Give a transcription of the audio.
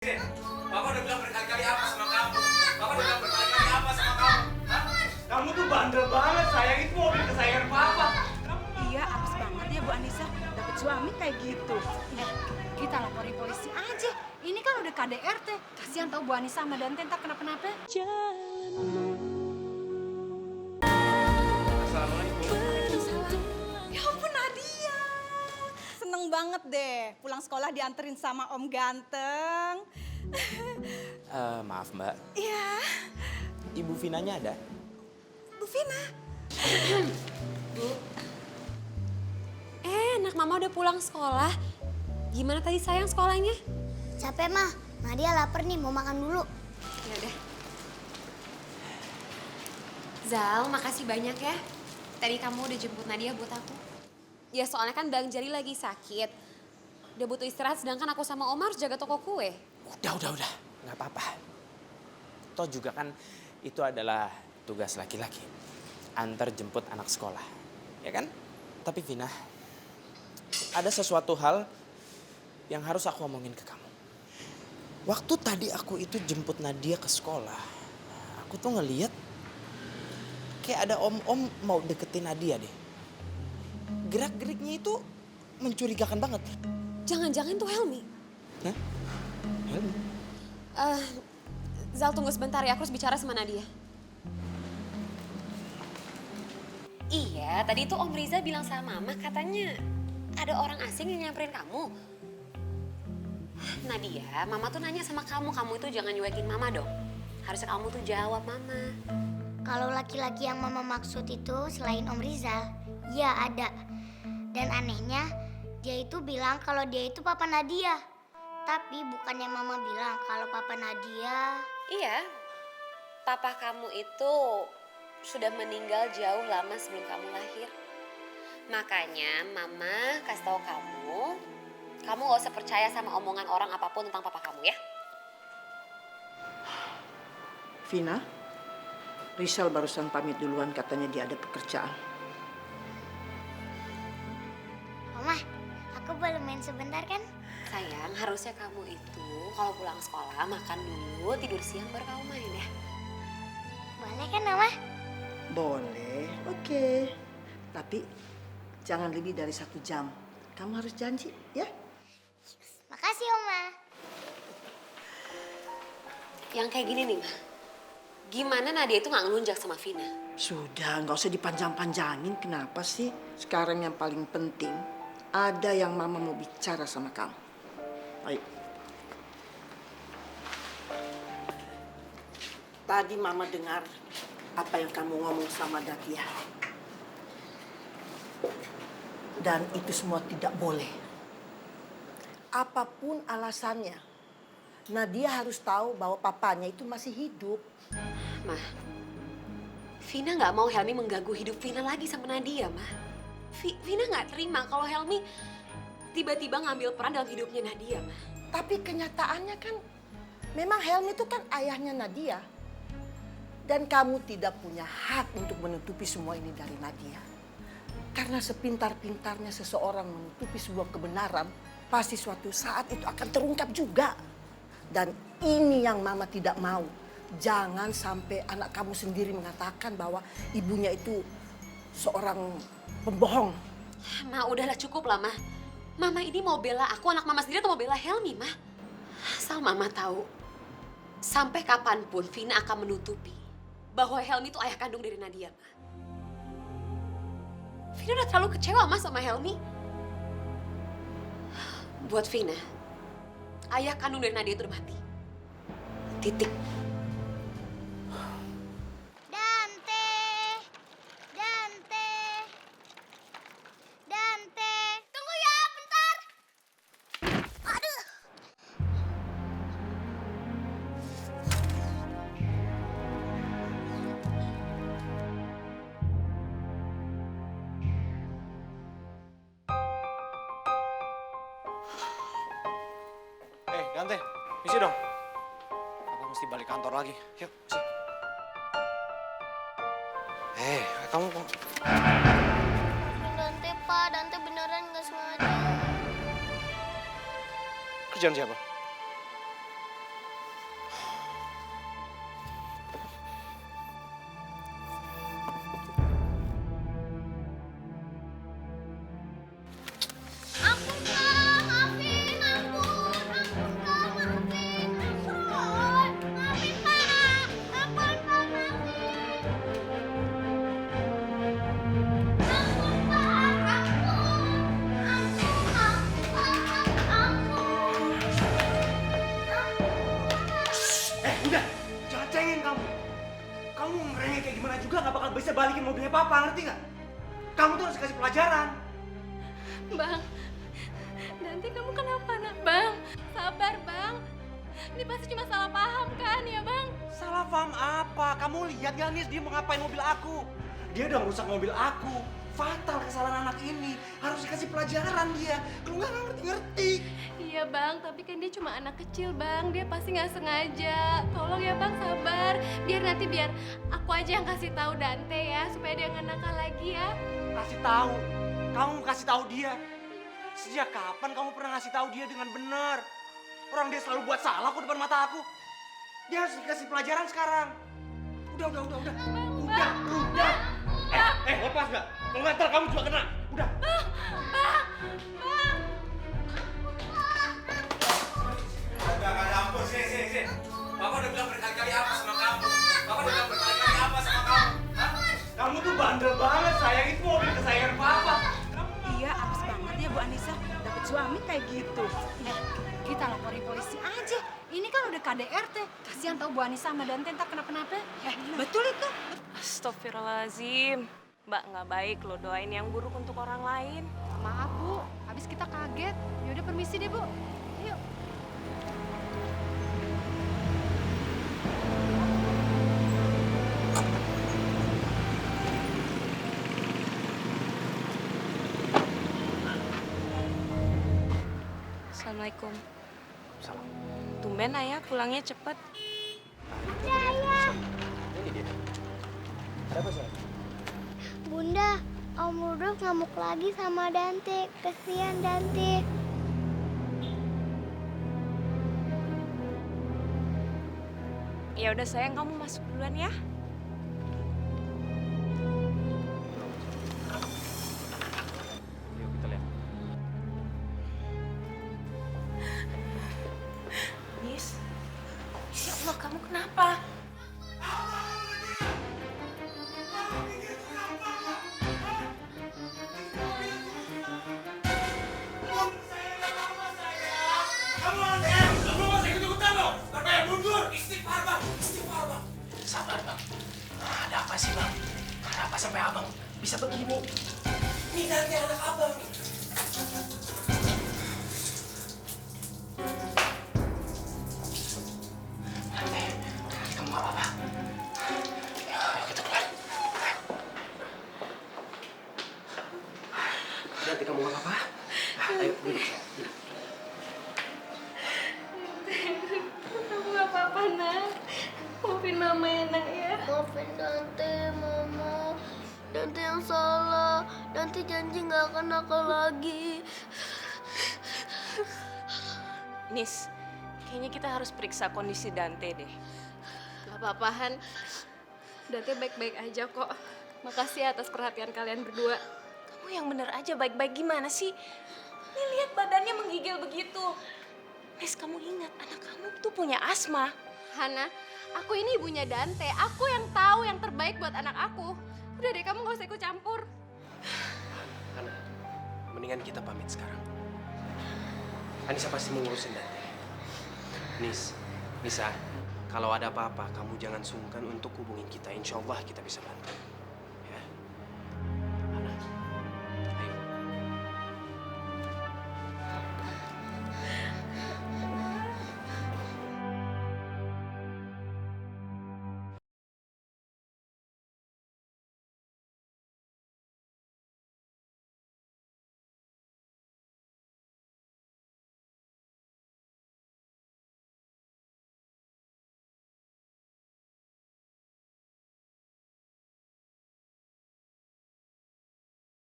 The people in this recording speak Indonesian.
Papa udah bilang berkali-kali apa sama kamu? Papa udah bilang berkali-kali apa sama kamu? Hah? Kamu tuh bandel banget, sayang. Itu mobil kesayangan Papa. Iya, apes banget ya Bu Anissa. Dapat suami kayak gitu. Kita laporin polisi aja. Ini kan udah KDRT. Kasihan tahu Bu Anissa sama Dante ntar kenapa-napa. Assalamualaikum. Ya ampun Nadia. Seneng banget deh. Pulang sekolah dianterin sama Om Ganteng. Maaf Mbak, Iya, Ibu Vinanya ada? Bu Vina. Anak mama udah pulang sekolah. Gimana tadi sayang sekolahnya? Capek mah, Nadia lapar nih mau makan dulu. Ya udah. Zal, makasih banyak ya. Tadi kamu udah jemput Nadia buat aku. Ya soalnya kan Bang Jali lagi sakit. Dia butuh istirahat sedangkan aku sama Omar harus jaga toko kue. Udah, nggak apa-apa. Toh juga kan itu adalah tugas laki-laki. Antar jemput anak sekolah, ya kan? Tapi Vina, ada sesuatu hal yang harus aku omongin ke kamu. Waktu tadi aku itu jemput Nadia ke sekolah, aku tuh ngeliat kayak ada om-om mau deketin Nadia deh. Gerak-geriknya itu mencurigakan banget. Jangan-jangan tuh Helmi. Hah? Helmi? Zal tunggu sebentar ya, aku harus bicara sama Nadia. Iya, tadi tuh Om Riza bilang sama Mama katanya ada orang asing yang nyamperin kamu. Nadia, Mama tuh nanya sama kamu itu jangan nyuekin Mama dong. Harusnya kamu tuh jawab Mama. Kalau laki-laki yang mama maksud itu selain Om Rizal, ya ada. Dan anehnya, dia itu bilang kalau dia itu papa Nadia. Tapi bukannya mama bilang kalau papa Nadia... Iya, papa kamu itu sudah meninggal jauh lama sebelum kamu lahir. Makanya Mama kasih tahu kamu gak usah percaya sama omongan orang apapun tentang papa kamu ya. Vina, Rizal barusan pamit duluan katanya dia ada pekerjaan. Mama, aku boleh main sebentar kan? Sayang, harusnya kamu itu kalau pulang sekolah makan dulu, tidur siang baru kamu main ya. Boleh kan Mama? Boleh, oke. Tapi jangan lebih dari 1 jam. Kamu harus janji, ya? Makasih Oma. Yang kayak gini nih, Ma. Gimana Nadia itu gak ngelunjak sama Vina? Sudah, nggak usah dipanjang-panjangin. Kenapa sih? Sekarang yang paling penting, ada yang mama mau bicara sama kamu. Ayo. Tadi mama dengar apa yang kamu ngomong sama Nadia. Dan itu semua tidak boleh. Apapun alasannya, Nadia harus tahu bahwa papanya itu masih hidup. Ma, Vina gak mau Helmi mengganggu hidup Vina lagi sama Nadia, Ma. Vina gak terima kalau Helmi tiba-tiba ngambil peran dalam hidupnya Nadia, Ma. Tapi kenyataannya kan, memang Helmi itu kan ayahnya Nadia. Dan kamu tidak punya hak untuk menutupi semua ini dari Nadia. Karena sepintar-pintarnya seseorang menutupi sebuah kebenaran, pasti suatu saat itu akan terungkap juga. Dan ini yang mama tidak mau. Jangan sampai anak kamu sendiri mengatakan bahwa ibunya itu seorang pembohong. Ma, udahlah cukup lah, Ma. Mama ini mau bela aku, anak Mama sendiri atau mau bela Helmi, Ma? Asal Mama tahu, sampai kapanpun Vina akan menutupi bahwa Helmi itu ayah kandung dari Nadia, Ma. Vina udah terlalu kecewa, Ma, sama Helmi. Buat Vina, ayah kandung dari Nadia itu udah mati. Titik. Dante, Dante, Dante. Tunggu ya, bentar. Aduh. Dante, misi dong. Apa mesti balik kantor lagi? Yuk, sih. Kamu kok... Dante, Pak. Dante beneran nggak sengaja. Kerjaan siapa? gimana juga nggak bakal bisa balikin mobilnya papa, ngerti nggak? Kamu tuh harus kasih pelajaran. Bang, nanti kamu kenapa nak? Bang, sabar bang. Ini pasti cuma salah paham kan ya bang? Salah paham apa? Kamu lihat gak nih dia mau ngapain mobil aku? Dia udah merusak mobil aku. Fatal kesalahan anak ini. Harus dikasih pelajaran dia. Kalau nggak ngerti-ngerti. Iya bang, tapi kan dia cuma anak kecil bang. Dia pasti nggak sengaja. Tolong ya bang, sabar. Biar aku aja yang kasih tahu Dante ya, supaya dia nggak nakal lagi ya. Kasih tahu. Kamu kasih tahu dia. Sejak kapan kamu pernah ngasih tahu dia dengan benar? Orang dia selalu buat salah kok depan mata aku. Dia harus dikasih pelajaran sekarang. Udah. Udah. Lepas nggak? Kalau nggak ntar kamu juga kena. Udah. Udah nggak ada ampun, sini. Papa udah bilang berkali-kali apa sama kamu? Papa udah bilang berkali-kali apa sama kamu? Hah? Kamu tuh bandel banget, sayang. Itu mobil kesayangan papa. Iya, apes banget ya Bu Anissa, dapet suami kayak gitu. Kita laporin polisi aja. Ini kan udah KDRT. Kasihan tahu Bu Anissa sama Dante ntar kenapa-napa. Betul itu. Astagfirullahaladzim. Mbak, nggak baik lo doain yang buruk untuk orang lain. Maaf Bu, habis kita kaget. Yaudah permisi deh Bu. Yuk. Assalamualaikum. Tumben ayah pulangnya cepet. Bunda, Om Rudolf ngamuk lagi sama Dante. Kesian Dante. Ya udah sayang, kamu masuk duluan ya. Yuk kita lihat. Nis, ya Allah, kamu kenapa? Sabar bang. Ada apa sih bang? Kenapa sampai abang bisa begini? Ini Dante anak abang. Dante, kamu gak apa-apa? Ayo kita keluar. Dante, kamu gak apa-apa? Ayo duduk. Kamu nggak apa-apa nak. Maafin mama ya nak ya. Maafin Dante, Mama. Dante yang salah. Dante janji nggak akan nakal lagi. Nis, kayaknya kita harus periksa kondisi Dante deh. Gak apa-apa Han. Dante baik-baik aja kok. Makasih atas perhatian kalian berdua. Kamu yang bener aja, baik-baik gimana sih? Nih lihat badannya menggigil begitu. Nis, kamu ingat anak kamu tuh punya asma. Hana, aku ini ibunya Dante. Aku yang tahu yang terbaik buat anak aku. Udah deh, kamu gak usah ikut campur. Hana, mendingan kita pamit sekarang. Anissa pasti mau ngurusin Dante. Nisa, kalau ada apa-apa, kamu jangan sungkan untuk hubungin kita. Insya Allah kita bisa bantu.